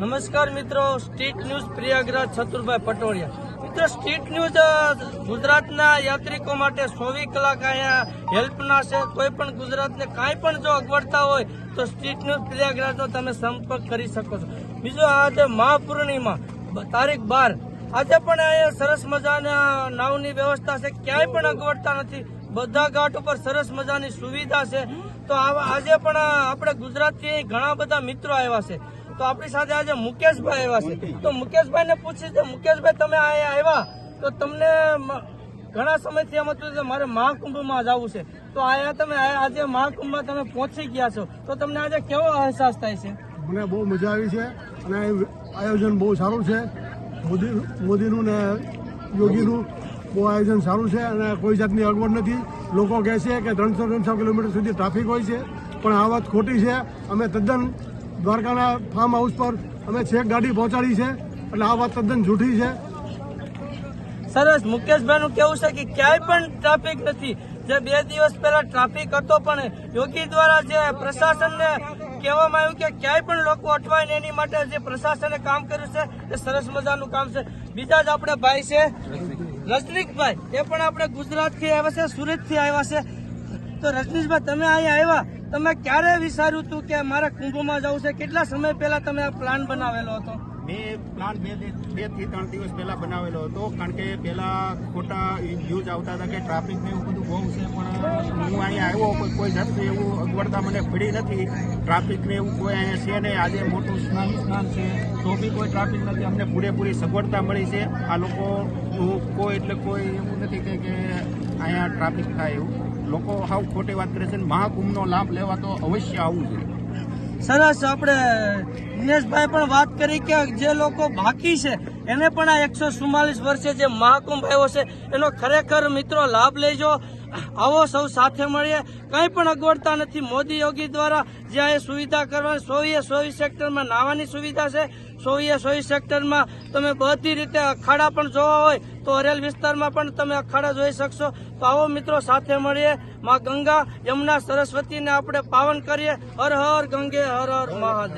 નમસ્કાર મિત્રો, street news Prayagraj છતુરભાઈ Patoliya. મિત્રો, સ્ટ્રીટ ન્યૂઝ ગુજરાતના યાત્રિકો માટે 24 કલાક અહીંયા હેલ્પના છે. કોઈ પણ ગુજરાતને કાંઈ પણ જો અગવડતા હોય તો સ્ટ્રીટ ન્યૂઝ પ્રયાગરાજનો તમે સંપર્ક કરી શકો છો. બીજું, આજે મહાપૂર્ણિમા તારીખ 12, આજે પણ અહીંયા સરસ મજાના નાવની વ્યવસ્થા છે. ક્યાંય પણ અગવડતા નથી. બધા ઘાટ ઉપર સરસ મજાની સુવિધા છે. તો આજે પણ આપણે ગુજરાતથી ઘણા બધા મિત્રો આવ્યા છે. તો આપણી સાથે આજે મુકેશભાઈ આવ્યા છે. તો મુકેશભાઈ ને પૂછી છે, મુકેશભાઈ તમે અહીંયા આવ્યા તો તમને ઘણા સમયથી એમ હતું કે મારે મહાકુંભમાં જવું છે, તો અહીંયા તમે આજે મહાકુંભમાં તમે પહોંચી ગયા છો, તો તમને આજે કેવો અહેસાસ થાય છે? મને બહુ મજા આવી છે અને આયોજન બહુ સારું છે. મોદીનું ને યોગીનું બહુ આયોજન સારું છે અને કોઈ જાતની અગવડ નથી. લોકો કહે છે કે 300 કિલોમીટર સુધી ટ્રાફિક હોય છે, પણ આ વાત ખોટી છે. અમે તદ્દન દ્વારકાના ફાર્મ હાઉસ પર અમે છેક ગાડી પહોંચાડી છે, એટલે આ વાત તદ્દન જૂઠી છે. સરસ. મુકેશભાઈનું કેવું છે કે ક્યાંય પણ ટ્રાફિક નથી. જે 2 દિવસ પહેલા ટ્રાફિક હતો, પણ યોગી દ્વારા જે પ્રશાસનને કહેવામાં આવ્યું કે ક્યાંય પણ લોકો અટવાય ને એની માટે જે પ્રશાસને કામ કર્યું છે એ સરસ મજાનું કામ છે. બીજા જ આપણે ભાઈ છે રજનીશભાઈ, એ પણ આપણે ગુજરાતથી આવ્યા છે, સુરતથી આવ્યા છે. તો રજનીશભાઈ, તમે અહીંયા આવ્યા, તમે ક્યારે વિચાર્યું હતું કે મારે કુંભમાં જવું છે? કેટલા સમય પહેલા તમે આ પ્લાન બનાવેલો હતો? મેં પ્લાન 2 થી 3 દિવસ પહેલા બનાવેલો હતો, કારણ કે પહેલા ખોટા ન્યૂઝ આવતા હતા કે ટ્રાફિક ને એવું બધું બહુ છે. પણ હું અહીંયા આવ્યો, કોઈ જાતનું એવું અગવડતા મને પડી નથી. ટ્રાફિક ને એવું કોઈ અહીંયા છે નહીં. આજે મોટું સ્નાન છે તો બી કોઈ ટ્રાફિક નથી. અમને પૂરેપૂરી સગવડતા મળી છે. આ લોકો કોઈ એટલે કોઈ એવું નથી કે અહીંયા ટ્રાફિક થાય એવું. લોકો હાવ ખોટી વાત કરે છે. મહાકુંભનો લાભ લેવા તો અવશ્ય આવવું જોઈએ. સરસ. આપણે દિનેશભાઈ પણ વાત કરી કે જે લોકો બાકી છે એને પણ આ 144 વર્ષે જે મહાકુંભ આવ્યો છે એનો ખરેખર મિત્રો લાભ લેજો. આવો સૌ સાથે મળીએ. કંઈ પણ અગવડતા નથી. મોદી યોગી દ્વારા જ્યાં એ સુવિધા કરવાની 100 સેક્ટરમાં નાવાની સુવિધા છે. 100 સેક્ટરમાં તમે બધી રીતે અખાડા પણ જોવા હોય તો અરેલ વિસ્તારમાં પણ તમે અખાડા જોઈ શકશો. તો આવો મિત્રો સાથે મળીએ. માં ગંગા યમુના સરસ્વતીને આપણે પાવન કરીએ. હર હર ગંગે, હર હર મહાદેવ.